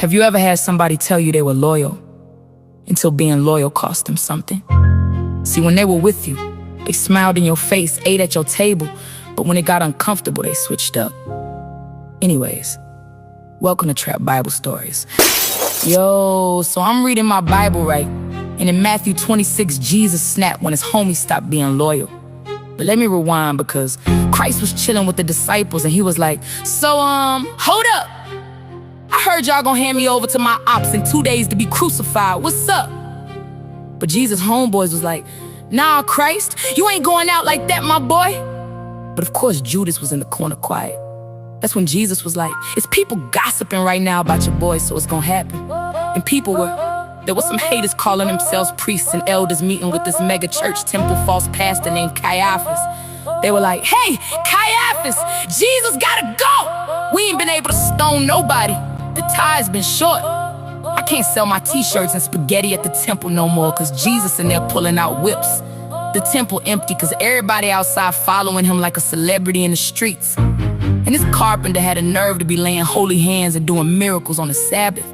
Have you ever had somebody tell you they were loyal until being loyal cost them something? See, when they were with you, they smiled in your face, ate at your table, but when it got uncomfortable, they switched up. Anyways, welcome to Trap Bible Stories. Yo, so I'm reading my Bible, right? And in Matthew 26, Jesus snapped when his homies stopped being loyal. But let me rewind, because Christ was chilling with the disciples and he was like, hold up. I heard y'all gonna hand me over to my ops in 2 days to be crucified. What's up? But Jesus' homeboys was like, nah, Christ, you ain't going out like that, my boy. But of course, Judas was in the corner quiet. That's when Jesus was like, it's people gossiping right now about your boy, so it's gonna happen. And there was some haters calling themselves priests and elders meeting with this mega church temple false pastor named Caiaphas. They were like, hey, Caiaphas, Jesus gotta go. We ain't been able to stone nobody. The tie's been short. I can't sell my t-shirts and spaghetti at the temple no more, cause Jesus in there pulling out whips. The temple empty cause everybody outside following him like a celebrity in the streets. And this carpenter had a nerve to be laying holy hands and doing miracles on the Sabbath.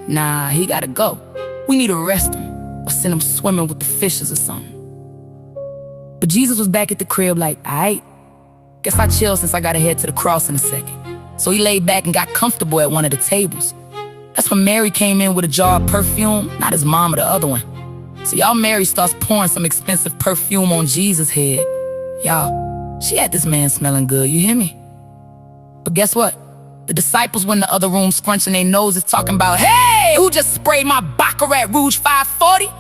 Nah, he gotta go. We need to arrest him or send him swimming with the fishes or something. But Jesus was back at the crib like, aight, guess I chill since I gotta head to the cross in a second. So he laid back and got comfortable at one of the tables. That's when Mary came in with a jar of perfume, not his mom or the other one. So y'all, Mary starts pouring some expensive perfume on Jesus' head. Y'all, she had this man smelling good, you hear me? But guess what? The disciples were in the other room scrunching their noses talking about, hey, who just sprayed my Baccarat Rouge 540?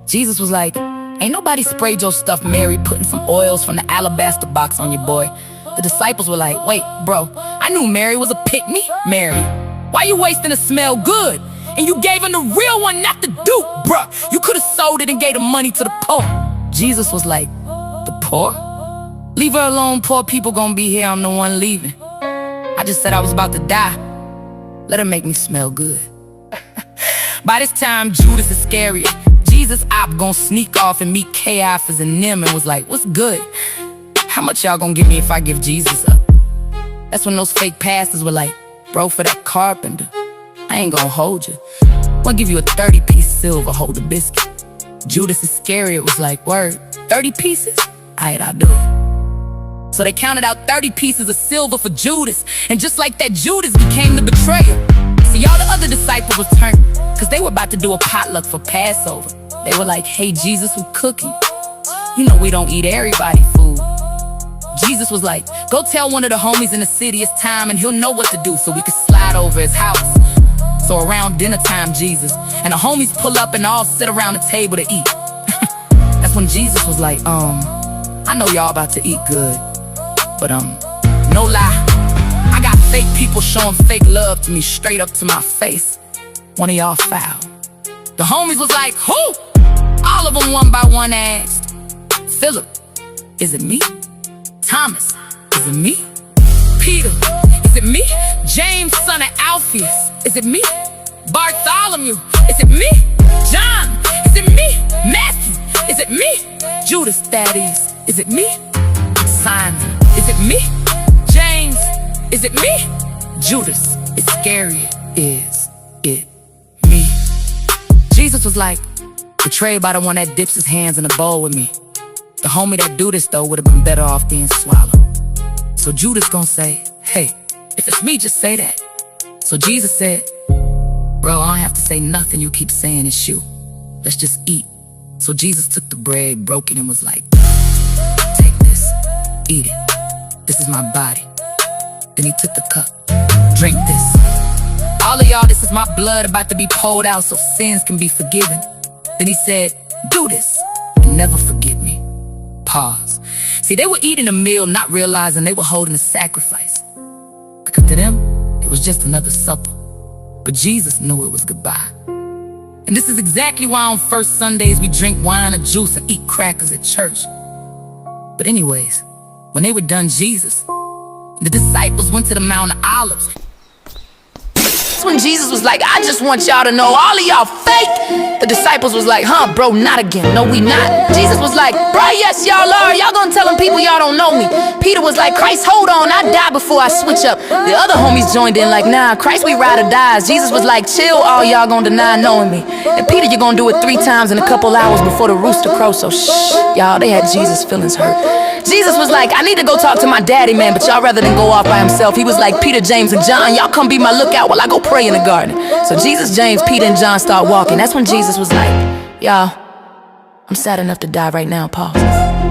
Jesus was like, ain't nobody sprayed your stuff, Mary, putting some oils from the alabaster box on your boy. The disciples were like, wait, bro, I knew Mary was a pick-me. Mary, why you wasting a smell good? And you gave him the real one, not the dupe, bruh. You could have sold it and gave the money to the poor. Jesus was like, the poor? Leave her alone, poor people gonna be here, I'm the one leaving. I just said I was about to die. Let her make me smell good. By this time, Judas Iscariot, Jesus' op, gonna sneak off and meet Caiaphas and them and was like, what's good? How much y'all gonna give me if I give Jesus up? That's when those fake pastors were like, bro, for that carpenter, I ain't gonna hold you. I'm gonna give you a 30-piece silver, hold a biscuit. Judas Iscariot was like, word, 30 pieces? Alright, I'll do it. So they counted out 30 pieces of silver for Judas, and just like that, Judas became the betrayer. See, all the other disciples were turned, cause they were about to do a potluck for Passover. They were like, hey, Jesus, we cooking. You know we don't eat everybody's food. Jesus was like, go tell one of the homies in the city it's time and he'll know what to do so we can slide over his house. So around dinner time, Jesus and the homies pull up and all sit around the table to eat. That's when Jesus was like, I know y'all about to eat good, but no lie, I got fake people showing fake love to me straight up to my face. One of y'all foul. The homies was like, who? All of them one by one asked, Philip, is it me? Thomas, is it me? Peter, is it me? James, son of Alphaeus, is it me? Bartholomew, is it me? John, is it me? Matthew, is it me? Judas Thaddeus, is it me? Simon, is it me? James, is it me? Judas Iscariot, is it me? Jesus was like, betrayed by the one that dips his hands in a bowl with me. The homie that do this though would have been better off being swallowed. So Judas gonna say, hey, if it's me, just say that. So Jesus said, bro, I don't have to say nothing you keep saying is you. Let's just eat. So Jesus took the bread, broke it, and was like, take this, eat it. This is my body. Then he took the cup, drink this. All of y'all, this is my blood about to be poured out so sins can be forgiven. Then he said, do this and never forget me. Pause. See, they were eating a meal, not realizing they were holding a sacrifice. Because to them, it was just another supper. But Jesus knew it was goodbye. And this is exactly why on first Sundays we drink wine or juice and eat crackers at church. But anyways, when they were done, Jesus, the disciples went to the Mount of Olives. that's when Jesus was like, I just want y'all to know, all of y'all fake. The disciples was like, huh, bro, not again. No, we not. Jesus was like, bro, yes, y'all are. Y'all gonna tell them people y'all don't know me. Peter was like, Christ, hold on, I die before I switch up. The other homies joined in like, nah, Christ, we ride or dies. Jesus was like, chill, all y'all gonna deny knowing me. And Peter, you're gonna do it 3 times in a couple hours before the rooster crows. So shh, y'all, they had Jesus' feelings hurt. Jesus was like, I need to go talk to my daddy, man, but y'all rather than go off by himself. He was like, Peter, James, and John, y'all come be my lookout while I go pray in the garden. So Jesus, James, Peter, and John start walking. That's when Jesus was like, y'all, I'm sad enough to die right now, pause.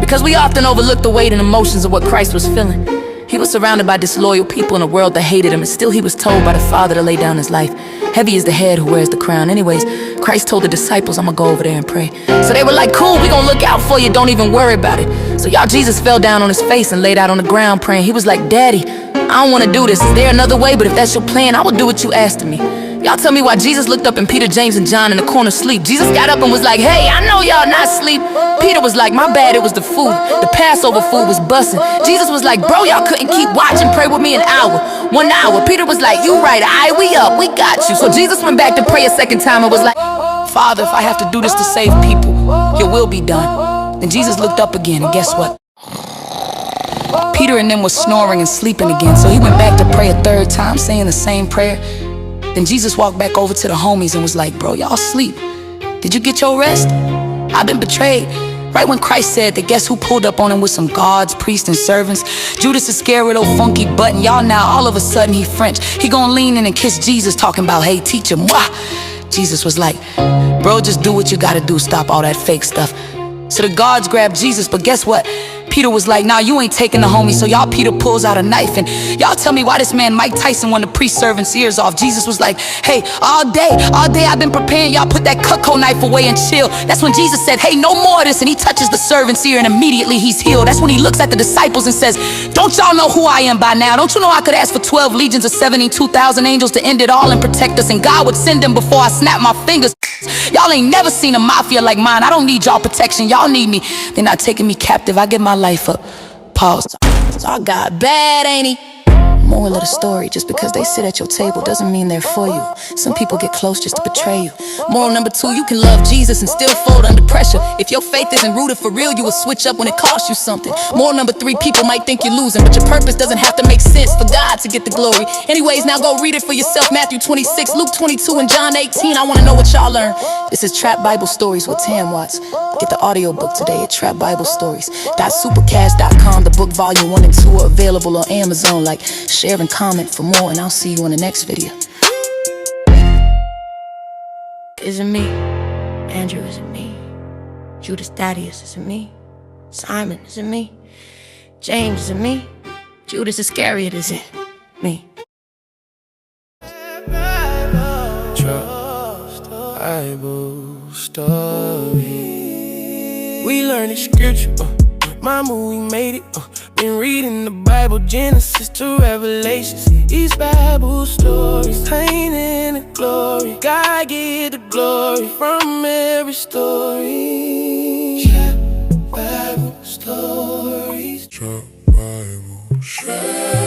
Because we often overlook the weight and emotions of what Christ was feeling. He was surrounded by disloyal people in a world that hated him, and still he was told by the Father to lay down his life. Heavy is the head who wears the crown. Anyways, Christ told the disciples, I'm gonna go over there and pray. So they were like, cool, we gonna look out for you, don't even worry about it. So y'all, Jesus fell down on his face and laid out on the ground praying. He was like, Daddy, I don't wanna do this. Is there another way? But if that's your plan, I will do what you asked of me. Y'all tell me why Jesus looked up and Peter, James, and John in the corner asleep. Jesus got up and was like, hey, I know y'all not asleep. Peter was like, my bad, it was the food. The Passover food was bussin'. Jesus was like, bro, y'all couldn't keep watching, pray with me an hour. 1 hour. Peter was like, you right, aight, we up, we got you. So Jesus went back to pray a second time and was like, Father, if I have to do this to save people, your will be done. Then Jesus looked up again, and guess what? Peter and them was snoring and sleeping again. So he went back to pray a 3rd time, saying the same prayer. Then Jesus walked back over to the homies and was like, bro, y'all sleep. Did you get your rest? I've been betrayed. Right when Christ said that, guess who pulled up on him with some guards, priests, and servants? Judas Iscariot, old funky button. Y'all now, all of a sudden, he French. He gonna lean in and kiss Jesus, talking about, hey, teacher, moi. Jesus was like, bro, just do what you gotta do. Stop all that fake stuff. So the guards grabbed Jesus, but guess what? Peter was like, nah, you ain't taking the homie. So y'all, Peter pulls out a knife, and y'all tell me why this man Mike Tyson wanted to priest servant's ears off. Jesus was like, hey, all day I've been preparing y'all, put that Cutco knife away and chill. That's when Jesus said, hey, no more of this, and he touches the servant's ear and immediately he's healed. That's when he looks at the disciples and says, don't y'all know who I am by now? Don't you know I could ask for 12 legions of 72,000 angels to end it all and protect us, and God would send them before I snap my fingers. Y'all ain't never seen a mafia like mine. I don't need y'all protection, y'all need me. They're not taking me captive, I give my life up. Pause. So I got bad, ain't he? Moral of the story, just because they sit at your table doesn't mean they're for you. Some people get close just to betray you. Moral number 2, you can love Jesus and still fold under pressure. If your faith isn't rooted for real, you will switch up when it costs you something. Moral number 3, people might think you're losing, but your purpose doesn't have to make sense for God to get the glory. Anyways, now go read it for yourself. Matthew 26, Luke 22, and John 18. I want to know what y'all learn. This is Trap Bible Stories with Tam Watts. Get the audiobook today at trapbiblestories.supercast.com. The book volume 1 and 2 are available on Amazon. Like, share and comment for more, and I'll see you in the next video. Is it me? Andrew, is it me? Judas Thaddeus, is it me? Simon, is it me? James, is it me? Judas Iscariot, is it me? Trust Bible story. We learned the scripture, mama, we made it. Been reading the Bible, Genesis to Revelations. These Bible stories, pain and the glory. God get the glory from every story. Trap Bible stories. Trap Bible stories.